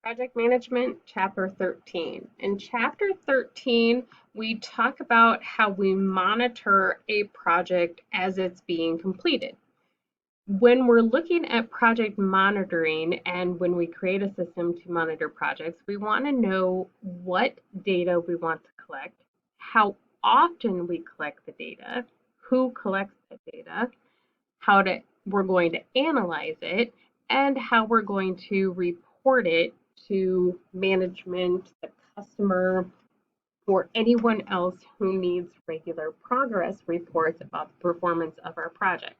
Project Management, Chapter 13. In Chapter 13, we talk about how we monitor a project as it's being completed. When we're looking at project monitoring and when we create a system to monitor projects, we want to know what data we want to collect, how often we collect the data, who collects the data, we're going to analyze it, and how we're going to report it to management, the customer, or anyone else who needs regular progress reports about the performance of our project.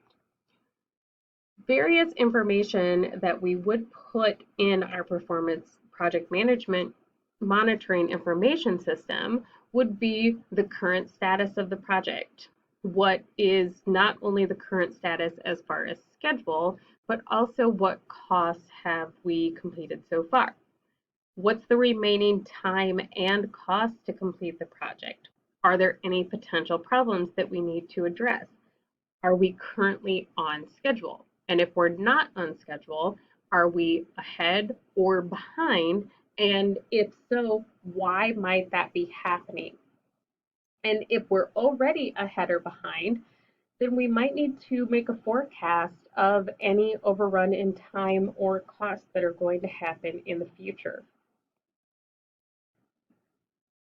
Various information that we would put in our performance project management monitoring information system would be the current status of the project. What is not only the current status as far as schedule, but also what costs have we completed so far? What's the remaining time and cost to complete the project? Are there any potential problems that we need to address? Are we currently on schedule? And if we're not on schedule, are we ahead or behind? And if so, why might that be happening? And if we're already ahead or behind, then we might need to make a forecast of any overrun in time or costs that are going to happen in the future.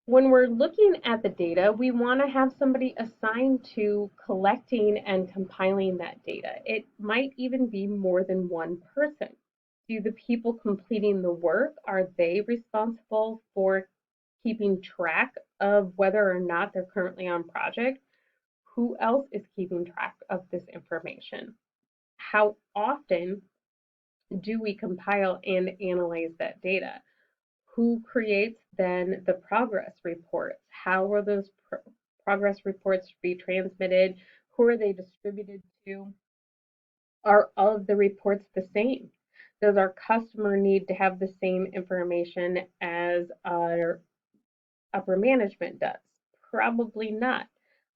When we're looking at the data, we want to have somebody assigned to collecting and compiling that data. It might even be more than one person. Do the people completing the work, are they responsible for keeping track of whether or not they're currently on project? Who else is keeping track of this information? How often do we compile and analyze that data? Who creates then the progress reports? How will those progress reports be transmitted? Who are they distributed to? Are all of the reports the same? Does our customer need to have the same information as our upper management does? Probably not.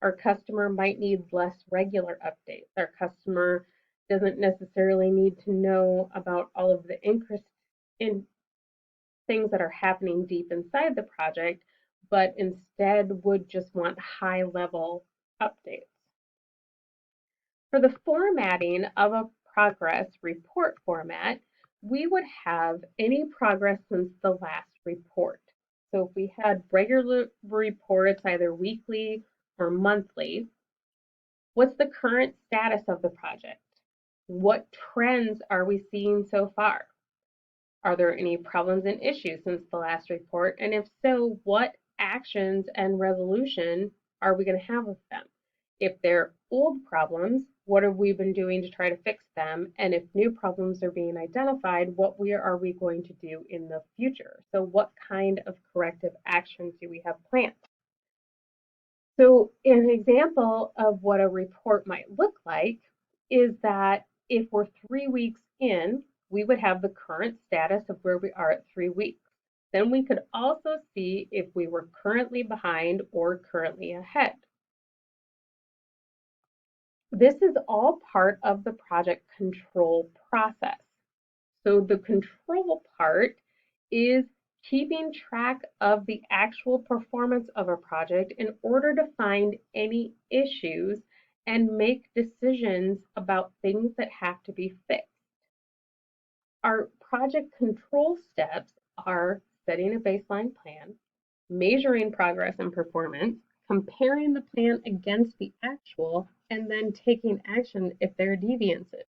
Our customer might need less regular updates. Our customer doesn't necessarily need to know about all of the in things that are happening deep inside the project, but instead would just want high level updates. For the formatting of a progress report format, we would have any progress since the last report. So if we had regular reports, either weekly or monthly, what's the current status of the project? What trends are we seeing so far? Are there any problems and issues since the last report? And if so, what actions and resolution are we going to have with them? If they're old problems, what have we been doing to try to fix them? And if new problems are being identified, what are we going to do in the future? So what kind of corrective actions do we have planned? So an example of what a report might look like is that if we're 3 weeks in, we would have the current status of where we are at 3 weeks. Then we could also see if we were currently behind or currently ahead. This is all part of the project control process. So the control part is keeping track of the actual performance of a project in order to find any issues and make decisions about things that have to be fixed. Our project control steps are setting a baseline plan, measuring progress and performance, comparing the plan against the actual, and then taking action if there are deviances.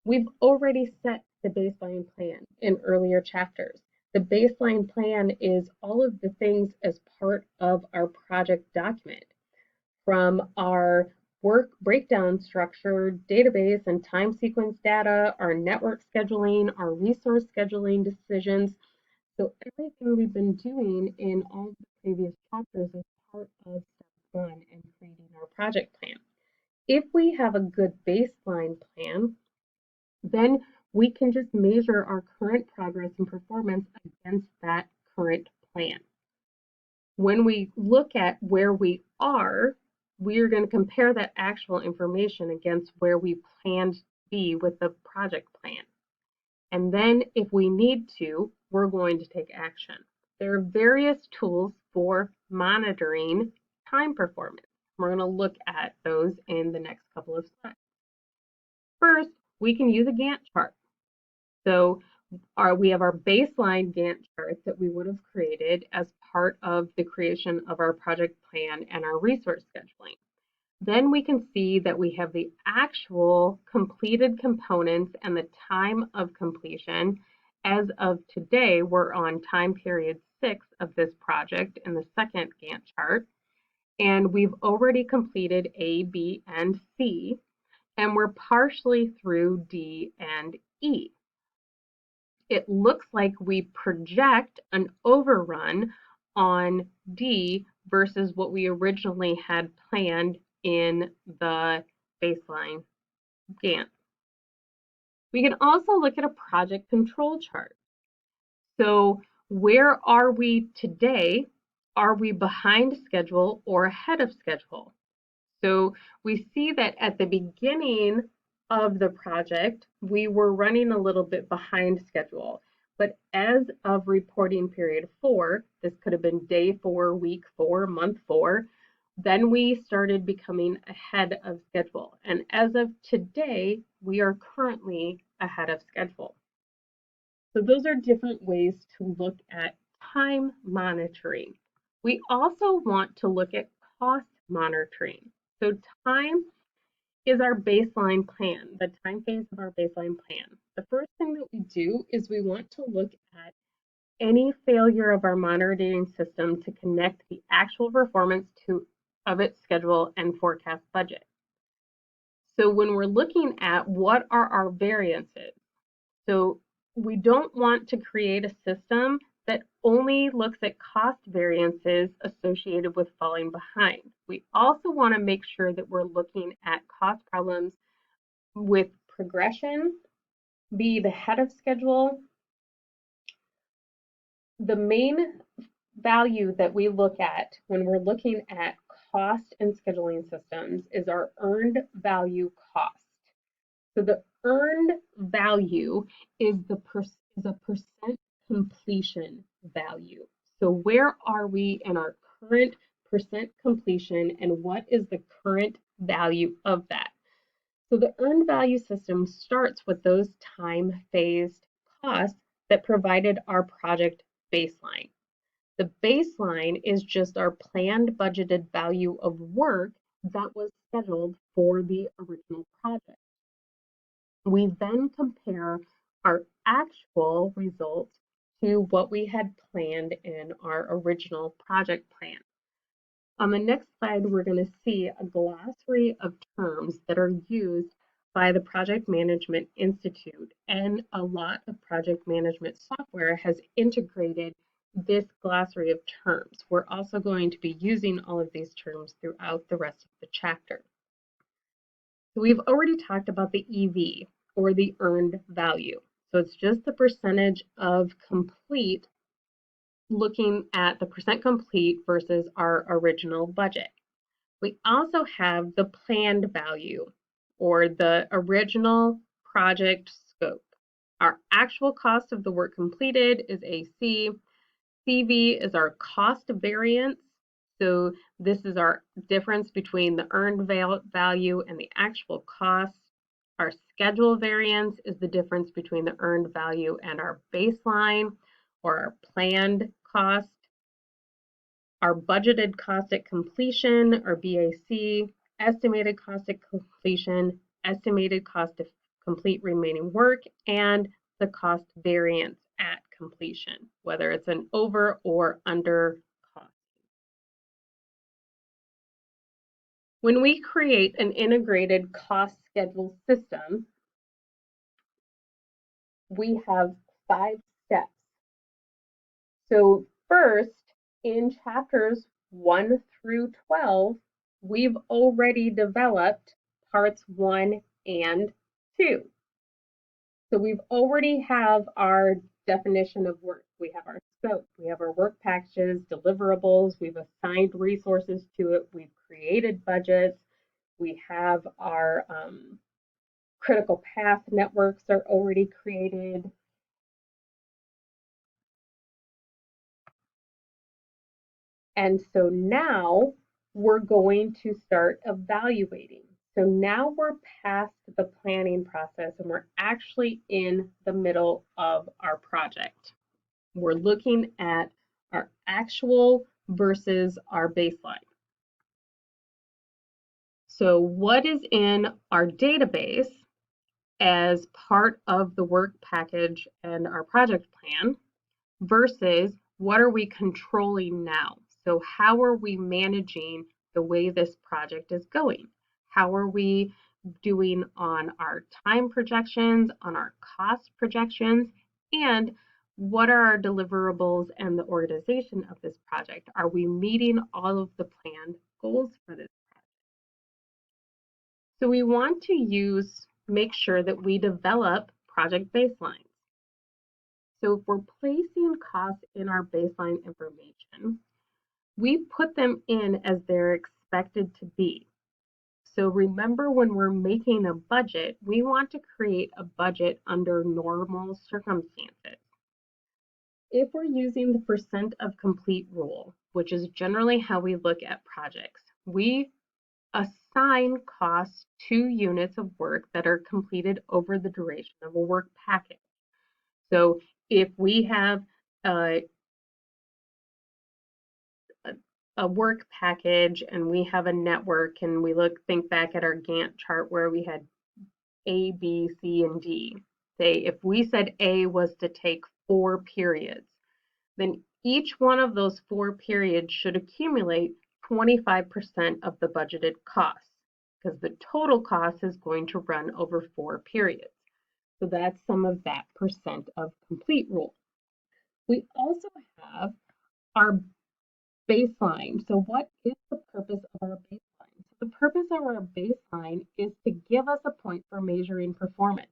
We've already set the baseline plan in earlier chapters. The baseline plan is all of the things as part of our project document, from our work breakdown structure, database and time sequence data, our network scheduling, our resource scheduling decisions. So everything we've been doing in all the previous chapters is part of step one in creating our project plan. If we have a good baseline plan, then we can just measure our current progress and performance against that current plan. When we look at where we are going to compare that actual information against where we planned to be with the project plan. And then if we need to, we're going to take action. There are various tools for monitoring time performance. We're going to look at those in the next couple of slides. First, we can use a Gantt chart. So we have our baseline Gantt charts that we would have created as part of the creation of our project plan and our resource scheduling. Then we can see that we have the actual completed components and the time of completion. As of today, we're on time period 6 of this project in the second Gantt chart. And we've already completed A, B, and C, and we're partially through D and E. It looks like we project an overrun on D versus what we originally had planned in the baseline Gantt. We can also look at a project control chart. So where are we today? Are we behind schedule or ahead of schedule? So we see that at the beginning of the project, we were running a little bit behind schedule. But as of reporting period 4, this could have been day 4, week 4, month 4, then we started becoming ahead of schedule. And as of today, we are currently ahead of schedule. So those are different ways to look at time monitoring. We also want to look at cost monitoring. So time is our baseline plan, the time phase of our baseline plan. The first thing that we do is we want to look at any failure of our monitoring system to connect the actual performance of its schedule and forecast budget. So when we're looking at what are our variances, so we don't want to create a system that only looks at cost variances associated with falling behind. We also want to make sure that we're looking at cost problems with progression, be the head of schedule. The main value that we look at when we're looking at cost and scheduling systems is our earned value cost. So the earned value is a percent completion value. So where are we in our current percent completion and what is the current value of that? So the earned value system starts with those time-phased costs that provided our project baseline. The baseline is just our planned budgeted value of work that was scheduled for the original project. We then compare our actual results to what we had planned in our original project plan. On the next slide, we're going to see a glossary of terms that are used by the Project Management Institute, and a lot of project management software has integrated this glossary of terms. We're also going to be using all of these terms throughout the rest of the chapter. So we've already talked about the EV, or the earned value. So it's just the percentage of complete, looking at the percent complete versus our original budget. We also have the planned value, or the original project scope. Our actual cost of the work completed is AC. CV is our cost variance. So this is our difference between the earned value and the actual cost. Our schedule variance is the difference between the earned value and our baseline, or our planned cost. Our budgeted cost at completion, or BAC, estimated cost at completion, estimated cost to complete remaining work, and the cost variance at completion, whether it's an over or under cost. When we create an integrated cost schedule system, we have 5 steps. So first, in chapters 1 through 12, we've already developed parts 1 and 2. So we've already have our definition of work. We have our scope, we have our work packages, deliverables, we've assigned resources to it, we've created budgets, we have our critical path networks are already created. And so now we're going to start evaluating. So now we're past the planning process and we're actually in the middle of our project. We're looking at our actual versus our baseline. So what is in our database as part of the work package and our project plan versus what are we controlling now? So how are we managing the way this project is going? How are we doing on our time projections, on our cost projections, and what are our deliverables and the organization of this project? Are we meeting all of the planned goals for this project? So we want to make sure that we develop project baselines. So if we're placing costs in our baseline information, we put them in as they're expected to be. So remember, when we're making a budget, we want to create a budget under normal circumstances. If we're using the percent of complete rule, which is generally how we look at projects, we assign costs to units of work that are completed over the duration of a work package. So if we have a work package and we have a network and we think back at our Gantt chart where we had A, B, C, and D. Say if we said A was to take 4 periods, then each one of those 4 periods should accumulate 25% of the budgeted cost because the total cost is going to run over 4 periods. So that's some of that percent of complete rule. We also have our baseline. So what is the purpose of our baseline? So the purpose of our baseline is to give us a point for measuring performance.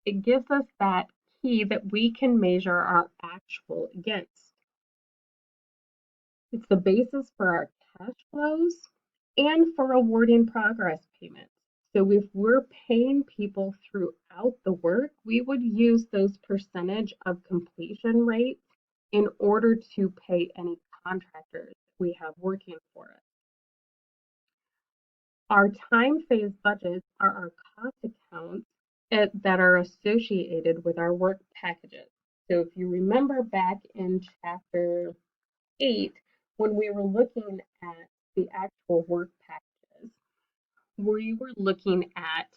It gives us that key that we can measure our actual against. It's the basis for our cash flows and for awarding progress payments. So if we're paying people throughout the work, we would use those percentage of completion rates in order to pay any contractors we have working for us. Our time phase budgets are our cost accounts that are associated with our work packages. So if you remember back in chapter 8, when we were looking at the actual work packages, we were looking at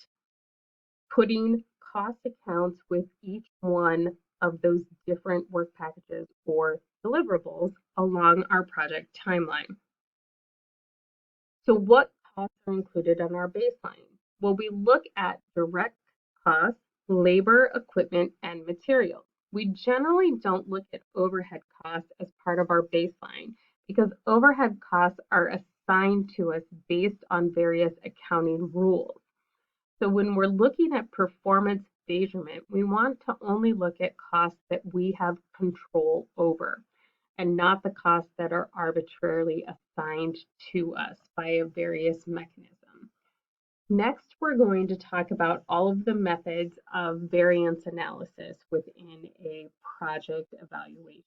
putting cost accounts with each one of those different work packages or deliverables along our project timeline. So what costs are included on our baseline? Well, we look at direct costs, labor, equipment, and materials. We generally don't look at overhead costs as part of our baseline because overhead costs are assigned to us based on various accounting rules. So when we're looking at performance measurement, we want to only look at costs that we have control over and not the costs that are arbitrarily assigned to us by a various mechanism. Next, we're going to talk about all of the methods of variance analysis within a project evaluation.